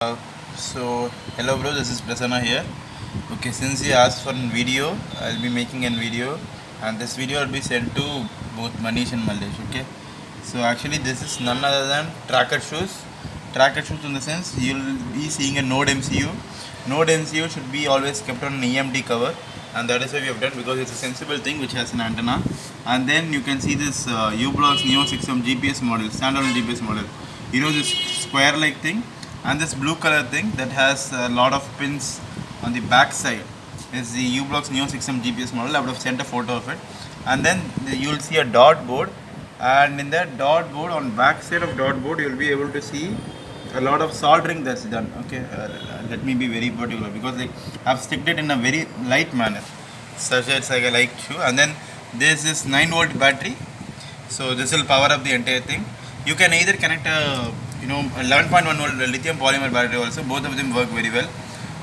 Uh, so hello bro, this is Prasanna here. Okay, since you asked for a video, I'll be making a video, and this video will be sent to both Manish and Mallesh. Okay, so actually this is none other than tracker shoes. Tracker shoes in the sense you'll be seeing a Node MCU. Node MCU should be always kept on an EMD cover, and that is why we have done because it's a sensible thing which has an antenna. And then you can see this U-Blox Neo 6M GPS model, standalone GPS model. You know this square-like thing and this blue color thing that has a lot of pins on the back side is the U-Blox Neo 6M GPS model. I would have sent a photo of it, and then you will see a dot board, and in that dot board, on back side of dot board, you will be able to see a lot of soldering that's done. Okay, let me be very particular because like I've sticked it in a very light manner, such that it's like a light shoe, and then this is 9-volt battery, so this will power up the entire thing. You can either connect a 11.1 volt lithium polymer battery also. Both of them work very well.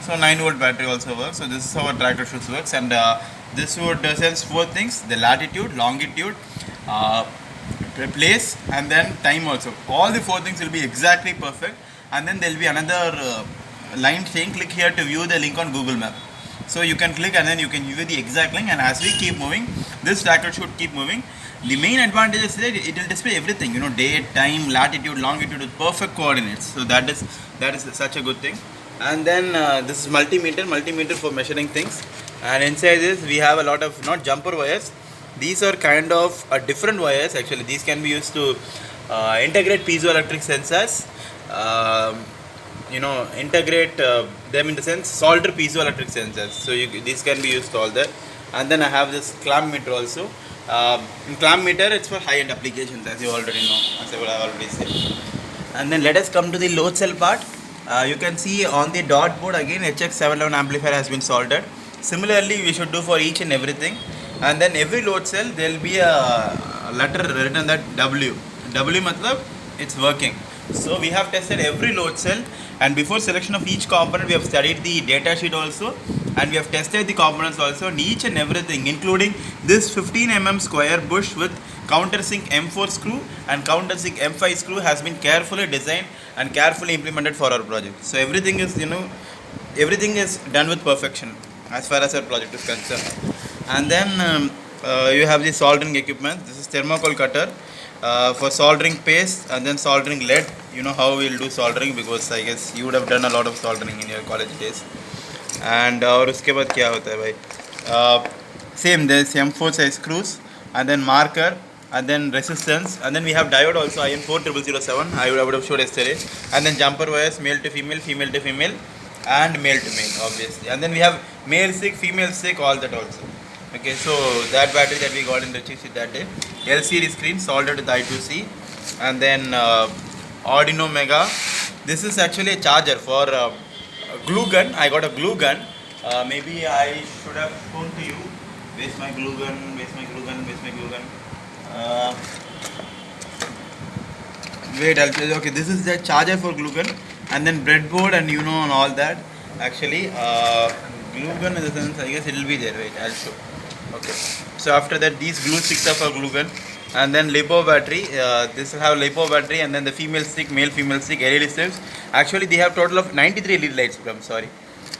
So 9-volt battery also works. So this is how a tractor shoes works, and this would sells four things: the latitude, longitude, uh, place, and then time also. All the four things will be exactly perfect, and then there will be another line saying click here to view the link on Google Map. So you can click and then you can view the exact link, and as we keep moving, this tracker should keep moving. The main advantage is that it will display everything, date, time, latitude, longitude with perfect coordinates. So that is such a good thing. And then this is multimeter for measuring things. And inside this we have a lot of not jumper wires. These are kind of different wires. Actually, these can be used to integrate piezoelectric sensors. Integrate them in the sense solder piezoelectric sensors. So these can be used to all that. And then I have this clamp meter also. In clamp meter, it's for high-end applications, as you already know, as I have already said. And then let us come to the load cell part. You can see on the dot board again HX711 amplifier has been soldered. Similarly, we should do for each and everything. And then every load cell there will be a letter written that W. W matlab it's working. So we have tested every load cell, and before selection of each component we have studied the data sheet also, and we have tested the components also, and each and everything including this 15 square bush with countersink M4 screw and countersink M5 screw has been carefully designed and carefully implemented for our project. So everything is done with perfection as far as our project is concerned. And then you have the soldering equipment. This is thermocol cutter for soldering paste and then soldering lead. You know how we'll do soldering because I guess you would have done a lot of soldering in your college days. And और उसके बाद क्या होता है भाई? Same, there's M4 size screws and then marker and then resistance, and then we have diode also IN40007. I would have showed yesterday, and then jumper wires, male to female, female to female, and male to male obviously, and then we have male stick, female stick, all that also. Okay, so that battery that we got in the cheap sheet that day, LCD screen soldered with I2C, and then Arduino Mega. This is actually a charger for a glue gun. I got a glue gun. Maybe I should have shown to you. Where's my glue gun? Where's my glue gun? Where's my glue gun? Wait, I'll tell you. Okay, this is the charger for glue gun, and then breadboard and and all that. Actually, glue gun in the sense, I guess it will be there. Wait, I'll show. Okay, so after that, these glue sticks are for glue gun, and then LiPo battery. This will have LiPo battery, and then the female stick, male female stick, LED strips. Actually, they have total of 93 LED lights. I'm sorry,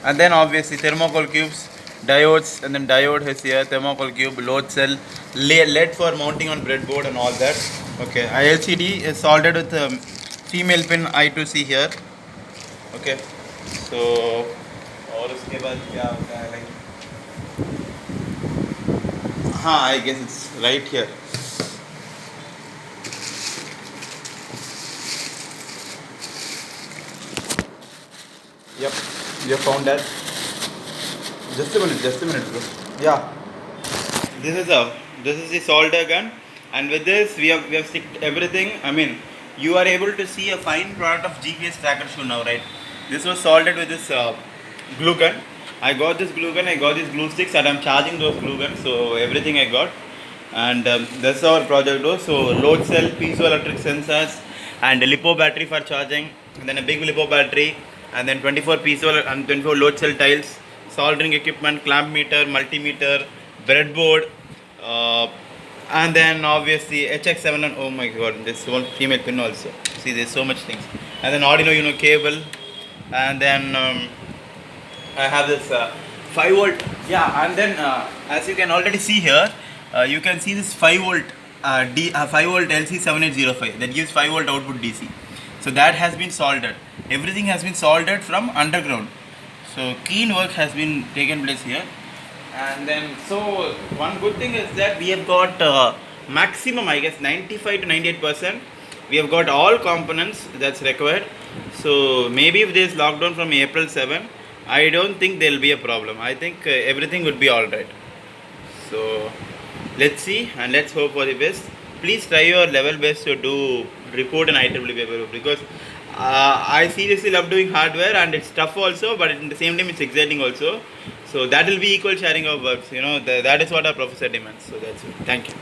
and then obviously thermocol cubes, diodes, and then diode is here, thermocol cube, load cell, LED for mounting on breadboard and all that. Okay, LCD is soldered with female pin I2C here. Okay, so और उसके बाद क्या होता है like हाँ I guess it's right here. Yep, you found that. Just a minute, bro. Yeah, this is the solder gun, and with this we have sticked everything. I mean, you are able to see a fine product of GPS tracker shoe now, right? This was soldered with this glue gun. I got this glue gun, I got these glue sticks, and I'm charging those glue guns. So everything I got, and that's our project though. So load cell, piezoelectric sensors, and a LiPo battery for charging, and then a big LiPo battery, and then 24 piezo and 24 load cell tiles, soldering equipment, clamp meter, multimeter, breadboard, and then obviously HX7 and oh my god, this one female pin also. See, there's so much things, and then Arduino cable, and then I have this 5 volt. Yeah, and then as you can already see here, you can see this 5 volt 5 volt LC7805 that gives 5 volt output DC. So that has been soldered. Everything has been soldered from underground. So keen work has been taken place here. And then so one good thing is that we have got maximum, I guess, 95 to 98%. We have got all components that's required. So maybe if there is lockdown from April 7, I don't think there will be a problem. I think everything would be all right. So let's see and let's hope for the best. Please try your level best to do report and IEEE paper, because I seriously love doing hardware and it's tough also, but at the same time it's exciting also. So that will be equal sharing of works. That is what our professor demands. So that's it. Thank you.